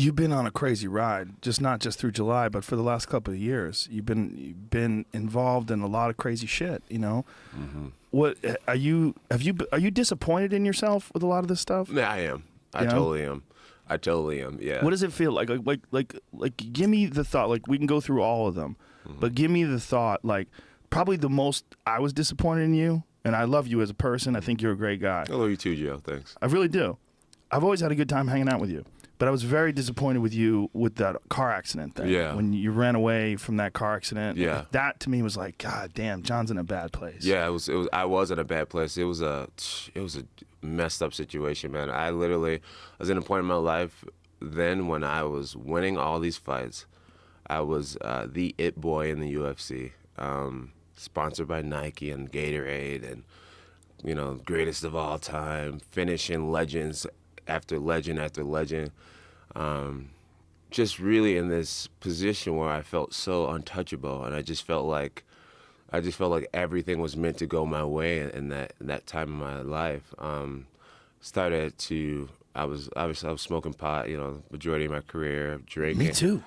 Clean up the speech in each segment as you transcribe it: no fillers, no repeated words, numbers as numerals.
You've been on a crazy ride, not just through July, but for the last couple of years. You've been involved in a lot of crazy shit. You know, what are you? Are you disappointed in yourself with a lot of this stuff? Yeah, I am. I totally am. I totally am. Yeah. What does it feel like? Like, give me the thought. Like, we can go through all of them, but give me the thought. Like, probably the most I was disappointed in you, and I love you as a person. I think you're a great guy. I love you too, Joe. Thanks. I really do. I've always had a good time hanging out with you. But I was very disappointed with you with that car accident thing. Yeah. When you ran away from that car accident. Yeah. That to me was like, God damn, John's in a bad place. Yeah, it was. I was in a bad place. It was a messed up situation, man. I was in a point in my life then when I was winning all these fights. I was the it boy in the UFC, sponsored by Nike and Gatorade, and greatest of all time, finishing legends after legend after legend. Just really in this position where I felt so untouchable, and I just felt like everything was meant to go my way in that time of my life. I was smoking pot, majority of my career, drinking. Me too.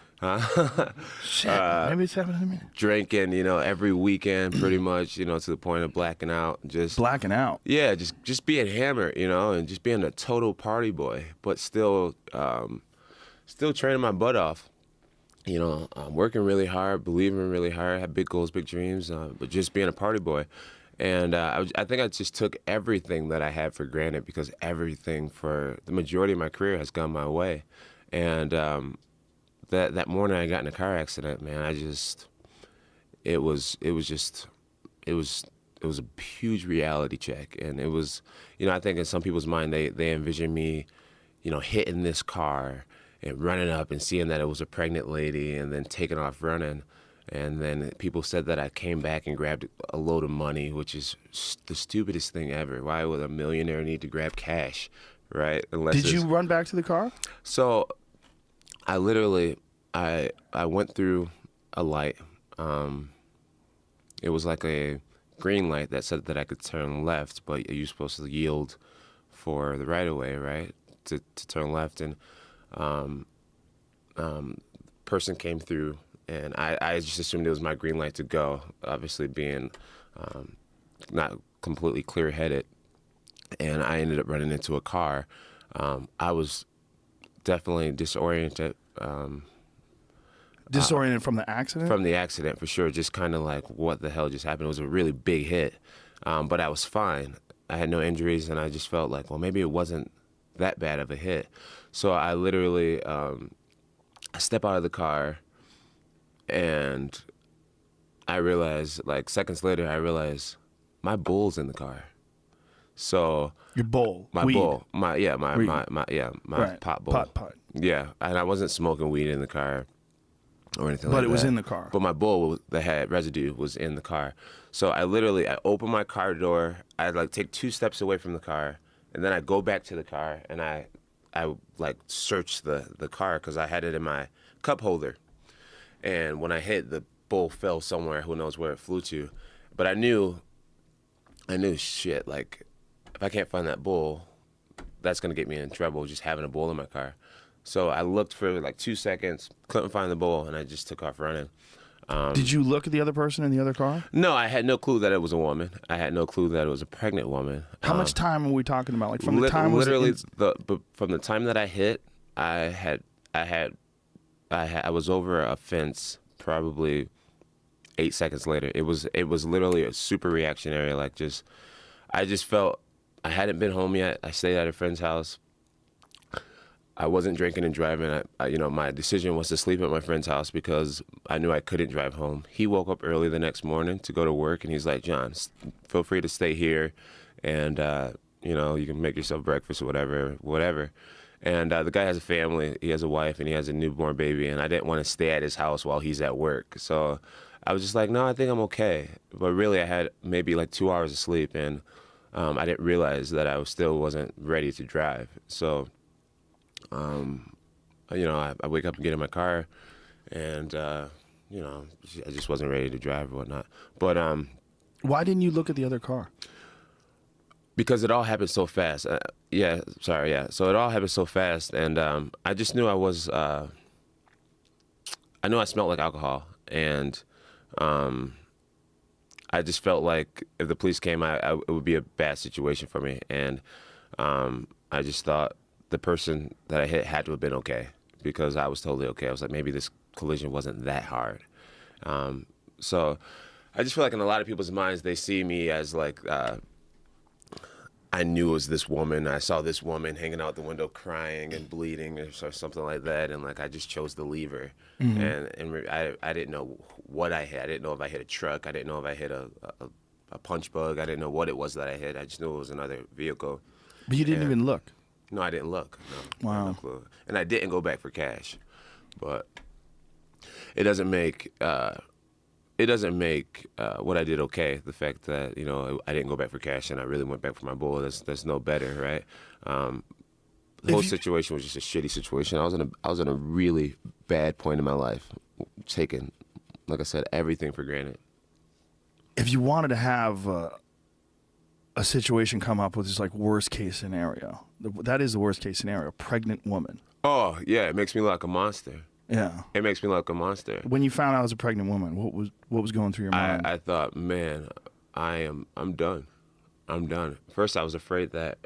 Shit, maybe it's happening to me. Drinking, every weekend, pretty much, to the point of blacking out. Just blacking out. Yeah, just being hammered, and just being a total party boy, but still training my butt off. Working really hard, believing really hard, had big goals, big dreams, but just being a party boy. And I think I just took everything that I had for granted because everything for the majority of my career has gone my way. And that morning I got in a car accident, man, it was a huge reality check. And it was, I think in some people's mind, they envision me, hitting this car and running up and seeing that it was a pregnant lady and then taking off running. And then people said that I came back and grabbed a load of money, which is the stupidest thing ever. Why would a millionaire need to grab cash, right? Did you run back to the car? So I literally, I went through a light. It was like a green light that said that I could turn left, but you're supposed to yield for the right-of-way, right, to turn left. And person came through, and I just assumed it was my green light to go, obviously being not completely clear-headed. And I ended up running into a car. I was definitely disoriented. Disoriented from the accident? From the accident, for sure. Just kind of like, what the hell just happened? It was a really big hit. But I was fine. I had no injuries, and I just felt like, well, maybe it wasn't that bad of a hit. So I literally, I step out of the car, and I realized, like, seconds later, I realized my bull's in the car. So your bowl, my weed. Bowl, my right. pot bowl. Pot. Yeah, and I wasn't smoking weed in the car or anything like that. But it was in the car. But my bowl that had residue was in the car. So I open my car door. I like take 2 steps away from the car, and then I go back to the car, and I like search the car because I had it in my cup holder. And when I hit, the bowl fell somewhere. Who knows where it flew to? But I knew shit. Like, if I can't find that bowl, that's gonna get me in trouble. Just having a bowl in my car. So I looked for like 2 seconds, couldn't find the bowl, and I just took off running. Did you look at the other person in the other car? No, I had no clue that it was a woman. I had no clue that it was a pregnant woman. How much time are we talking about? Like from the time from the time that I hit, I was over a fence probably 8 seconds later. It was literally a super reactionary. Like I just felt I hadn't been home yet. I stayed at a friend's house. I wasn't drinking and driving. My decision was to sleep at my friend's house because I knew I couldn't drive home. He woke up early the next morning to go to work, and he's like, "John, feel free to stay here, and you can make yourself breakfast or whatever." And the guy has a family. He has a wife, and he has a newborn baby, and I didn't want to stay at his house while he's at work. So I was just like, no, I think I'm okay. But really, I had maybe like 2 hours of sleep, and I didn't realize that I wasn't ready to drive. So I wake up and get in my car, and I just wasn't ready to drive or whatnot. But why didn't you look at the other car? Because it all happened so fast. Yeah, sorry, yeah. So it all happened so fast, and I just knew I knew I smelled like alcohol, and I just felt like if the police came, it would be a bad situation for me, and I just thought the person that I hit had to have been okay, because I was totally okay. I was like, maybe this collision wasn't that hard. So I just feel like in a lot of people's minds, they see me as like, I knew it was this woman. I saw this woman hanging out the window crying and bleeding or something like that, and like I just chose to leave her. And I didn't know what I hit. I didn't know if I hit a truck. I didn't know if I hit a punch bug. I didn't know what it was that I hit. I just knew it was another vehicle. But you didn't even look. No, I didn't look. No, I had Wow. no clue. And I didn't go back for cash. But it doesn't make what I did okay. The fact that, you know, I didn't go back for cash and I really went back for my bull. That's no better, right? The whole situation was just a shitty situation. I was in a really bad point in my life, taking, like I said, everything for granted. If you wanted to have a situation come up with this like worst case scenario, that is the worst case scenario. Pregnant woman. Oh yeah, it makes me look like a monster. Yeah. It makes me look like a monster. When you found out I was a pregnant woman, what was going through your mind? I thought, man, I'm done. I'm done. First, I was afraid that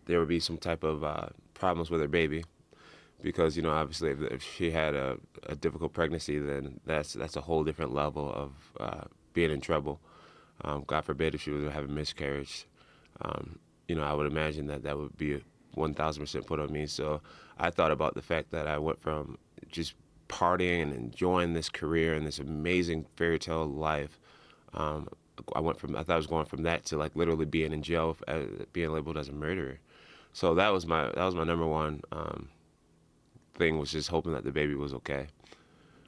there would be some type of problems with her baby, because, you know, obviously if she had a difficult pregnancy, then that's a whole different level of being in trouble. God forbid if she was to have a miscarriage. You know, I would imagine that would be 1,000% put on me. So I thought about the fact that I went from just partying and enjoying this career and this amazing fairy tale life. I thought I was going from that to like literally being in jail, being labeled as a murderer. So that was my number one thing, was just hoping that the baby was okay.